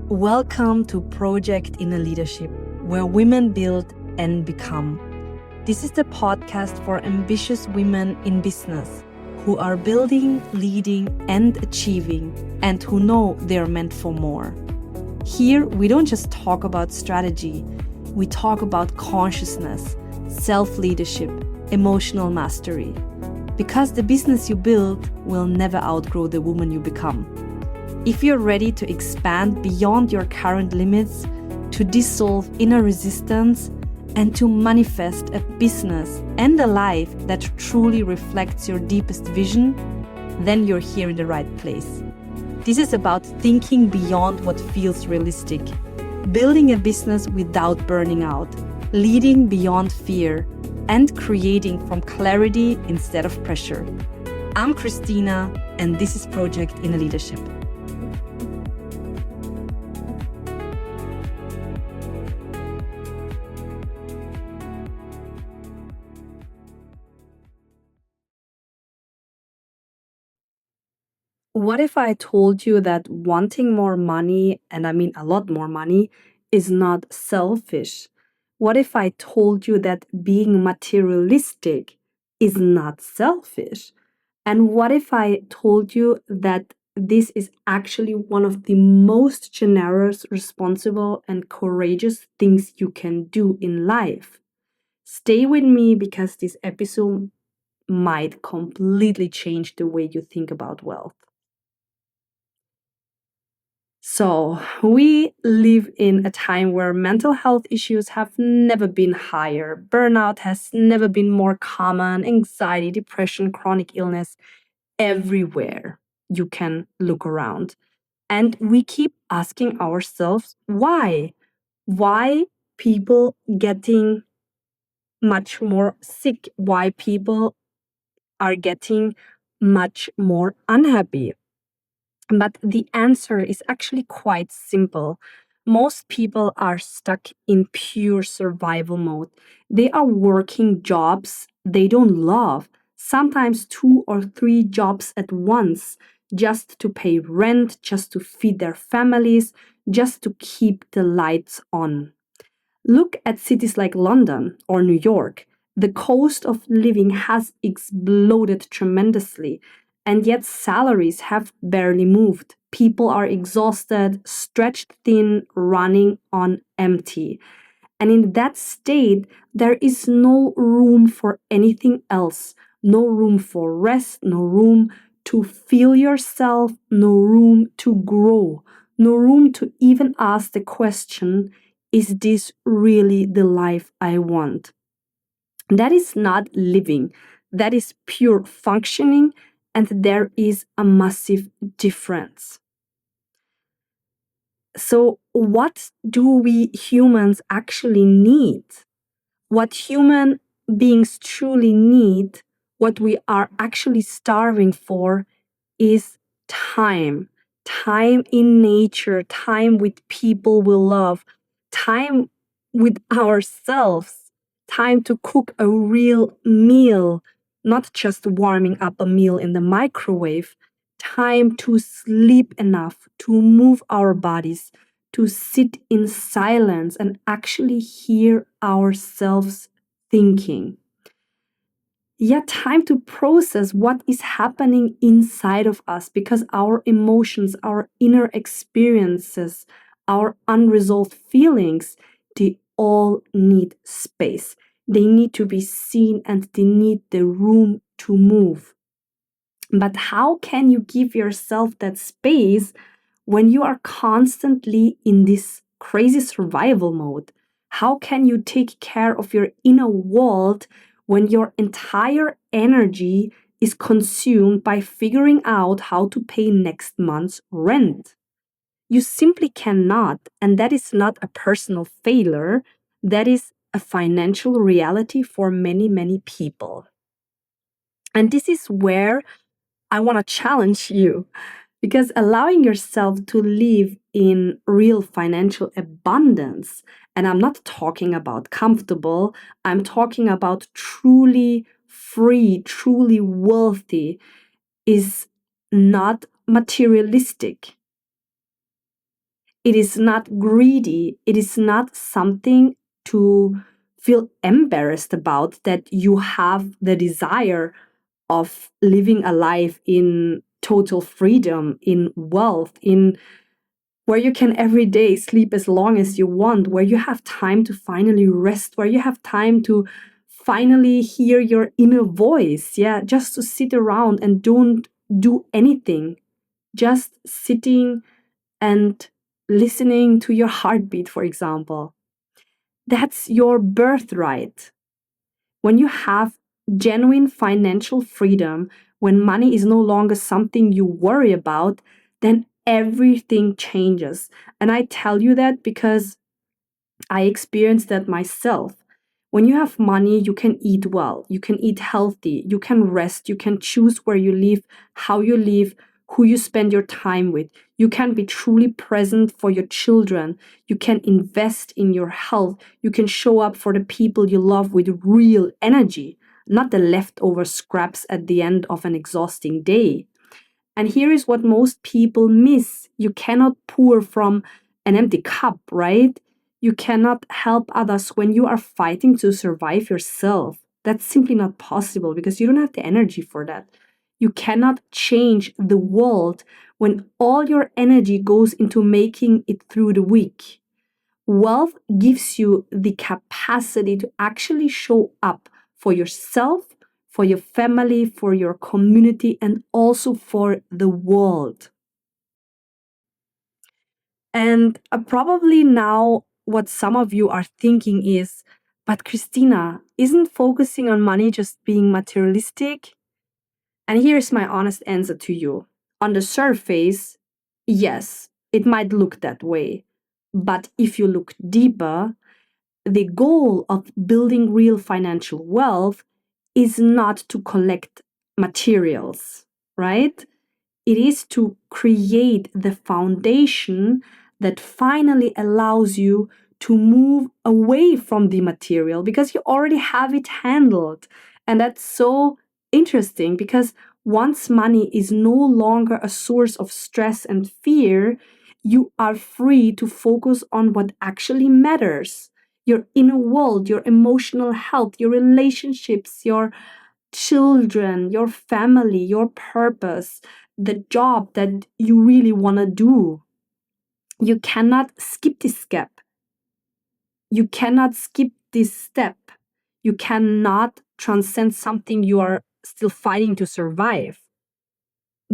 Welcome to Project Inner Leadership, where women build and become. This is the podcast for ambitious women in business who are building, leading, and achieving, and who know they're meant for more. Here, we don't just talk about strategy, we talk about consciousness, self-leadership, emotional mastery. Because the business you build will never outgrow the woman you become. If you're ready to expand beyond your current limits, to dissolve inner resistance, and to manifest a business and a life that truly reflects your deepest vision, then you're here in the right place. This is about thinking beyond what feels realistic, building a business without burning out, leading beyond fear, and creating from clarity instead of pressure. I'm Christina, and this is Project Inner Leadership. What if I told you that wanting more money, and I mean a lot more money, is not selfish? What if I told you that being materialistic is not selfish? And what if I told you that this is actually one of the most generous, responsible, and courageous things you can do in life? Stay with me because this episode might completely change the way you think about wealth. So, we live in a time where mental health issues have never been higher. Burnout has never been more common. Anxiety, depression, chronic illness, everywhere you can look around. And we keep asking ourselves, why? Why people getting much more sick? Why people are getting much more unhappy? But the answer is actually quite simple. Most people are stuck in pure survival mode. They are working jobs they don't love, sometimes 2 or 3 jobs at once, just to pay rent, just to feed their families, just to keep the lights on. Look at cities like London or New York. The cost of living has exploded tremendously, and yet salaries have barely moved. People are exhausted, stretched thin, running on empty. And in that state, there is no room for anything else. No room for rest, no room to feel yourself, no room to grow, no room to even ask the question, is this really the life I want? That is not living. That is pure functioning, and there is a massive difference. So, what do we humans actually need? What human beings truly need, what we are actually starving for, is time. Time in nature, time with people we love, time with ourselves, time to cook a real meal, not just warming up a meal in the microwave, time to sleep enough, to move our bodies, to sit in silence and actually hear ourselves thinking. Yet, time to process what is happening inside of us because our emotions, our inner experiences, our unresolved feelings, they all need space. They need to be seen and they need the room to move. But how can you give yourself that space when you are constantly in this crazy survival mode? How can you take care of your inner world when your entire energy is consumed by figuring out how to pay next month's rent? You simply cannot, and that is not a personal failure, that is a financial reality for many, many people. And this is where I want to challenge you because allowing yourself to live in real financial abundance, and I'm not talking about comfortable, I'm talking about truly free, truly wealthy, is not materialistic. It is not greedy. It is not something to feel embarrassed about, that you have the desire of living a life in total freedom, in wealth, in where you can every day sleep as long as you want, where you have time to finally rest, where you have time to finally hear your inner voice. Yeah, just to sit around and don't do anything, just sitting and listening to your heartbeat, for example. That's your birthright. When you have genuine financial freedom, when money is no longer something you worry about, then everything changes. And I tell you that because I experienced that myself. When you have money, you can eat well, you can eat healthy, you can rest, you can choose where you live, how you live, who you spend your time with. You can be truly present for your children. You can invest in your health. You can show up for the people you love with real energy, not the leftover scraps at the end of an exhausting day. And here is what most people miss: you cannot pour from an empty cup, right? You cannot help others when you are fighting to survive yourself. That's simply not possible because you don't have the energy for that. You cannot change the world when all your energy goes into making it through the week. Wealth gives you the capacity to actually show up for yourself, for your family, for your community, and also for the world. And probably now, what some of you are thinking is, but Christina, isn't focusing on money just being materialistic? And here's my honest answer to you. On the surface, yes, it might look that way. But if you look deeper, the goal of building real financial wealth is not to collect materials, right? It is to create the foundation that finally allows you to move away from the material because you already have it handled. And that's so interesting because once money is no longer a source of stress and fear, you are free to focus on what actually matters: your inner world, your emotional health, your relationships, your children, your family, your purpose, the job that you really want to do. You cannot skip this step. You cannot skip this step. You cannot transcend something you are still fighting to survive.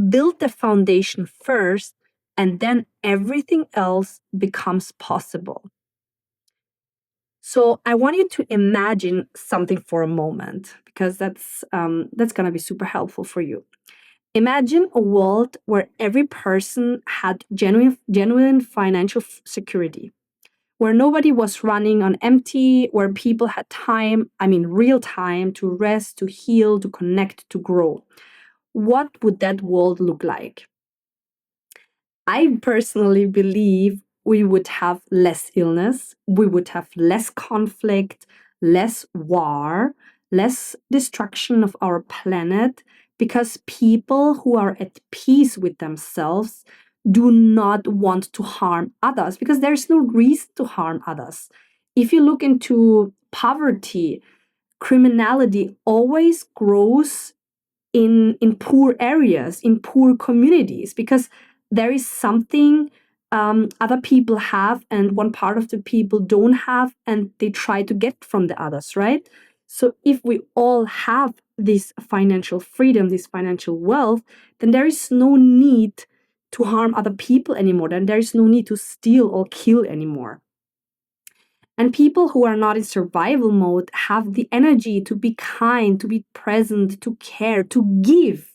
Build the foundation first, and then everything else becomes possible. So I want you to imagine something for a moment because that's gonna be super helpful for you. Imagine a world where every person had genuine financial security, where nobody was running on empty, where people had time, I mean, real time to rest, to heal, to connect, to grow. What would that world look like? I personally believe we would have less illness, we would have less conflict, less war, less destruction of our planet, because people who are at peace with themselves do not want to harm others because there's no reason to harm others. If you look into poverty, criminality always grows in poor areas, in poor communities, because there is something other people have and one part of the people don't have, and they try to get from the others, right? So if we all have this financial freedom, this financial wealth, then there is no need to harm other people anymore. Then there is no need to steal or kill anymore. And people who are not in survival mode have the energy to be kind, to be present, to care, to give.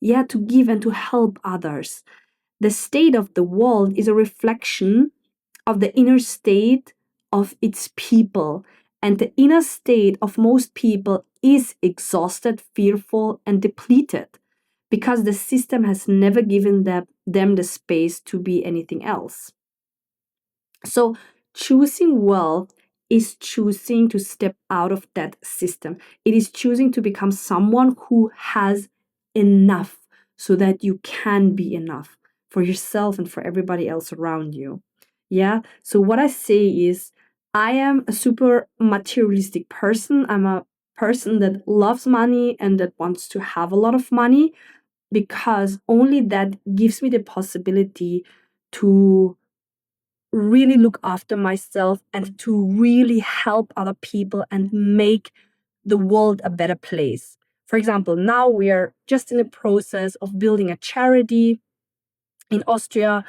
Yeah, to give and to help others. The state of the world is a reflection of the inner state of its people. And the inner state of most people is exhausted, fearful, and depleted because the system has never given them the space to be anything else. So, choosing wealth is choosing to step out of that system. It is choosing to become someone who has enough so that you can be enough for yourself and for everybody else around you. Yeah. So what I say is, I am a super materialistic person. I'm a person that loves money and that wants to have a lot of money, because only that gives me the possibility to really look after myself and to really help other people and make the world a better place. For example, now we are just in the process of building a charity in Austria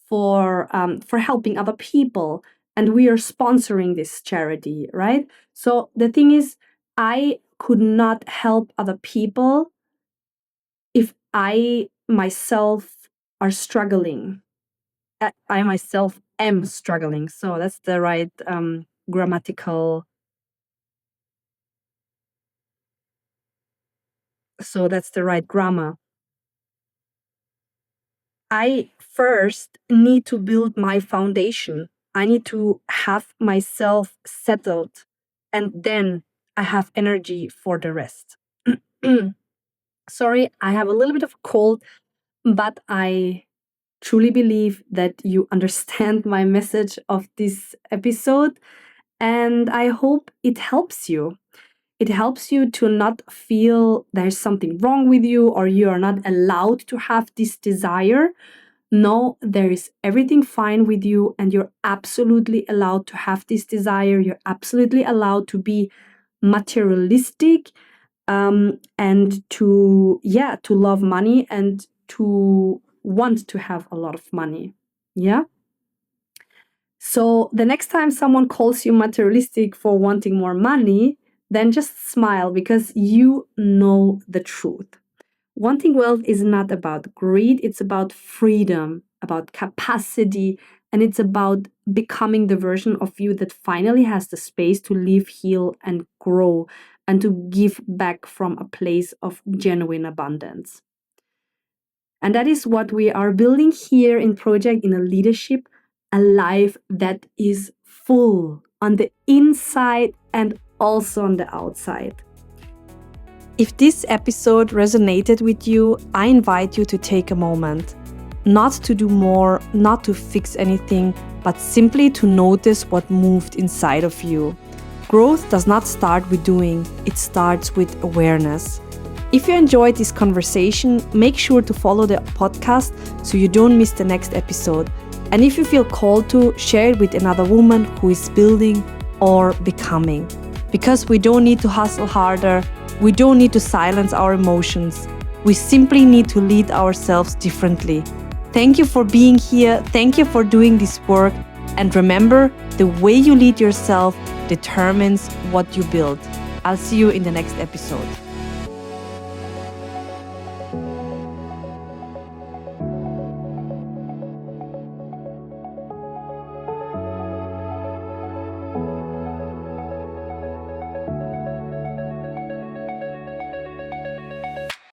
for helping other people, and we are sponsoring this charity, right? So the thing is, I could not help other people if I myself are struggling. I myself am struggling. So that's the right grammatical. So that's the right grammar. I first need to build my foundation. I need to have myself settled, and then I have energy for the rest. Sorry, I have a little bit of a cold, but I truly believe that you understand my message of this episode, and I hope it helps you. It helps you to not feel there's something wrong with you or you are not allowed to have this desire. No, there is everything fine with you, and you're absolutely allowed to have this desire. You're absolutely allowed to be materialistic, and to love money and to want to have a lot of money. Yeah. So the next time someone calls you materialistic for wanting more money, then just smile, because you know the truth. Wanting wealth is not about greed, it's about freedom, about capacity, and it's about becoming the version of you that finally has the space to live, heal, and grow, and to give back from a place of genuine abundance. And that is what we are building here in Project Inner Leadership, a life that is full on the inside and also on the outside. If this episode resonated with you, I invite you to take a moment, not to do more, not to fix anything, but simply to notice what moved inside of you. Growth does not start with doing, it starts with awareness. If you enjoyed this conversation, make sure to follow the podcast so you don't miss the next episode. And if you feel called to, share it with another woman who is building or becoming. Because we don't need to hustle harder, we don't need to silence our emotions. We simply need to lead ourselves differently. Thank you for being here. Thank you for doing this work. And remember, the way you lead yourself determines what you build. I'll see you in the next episode.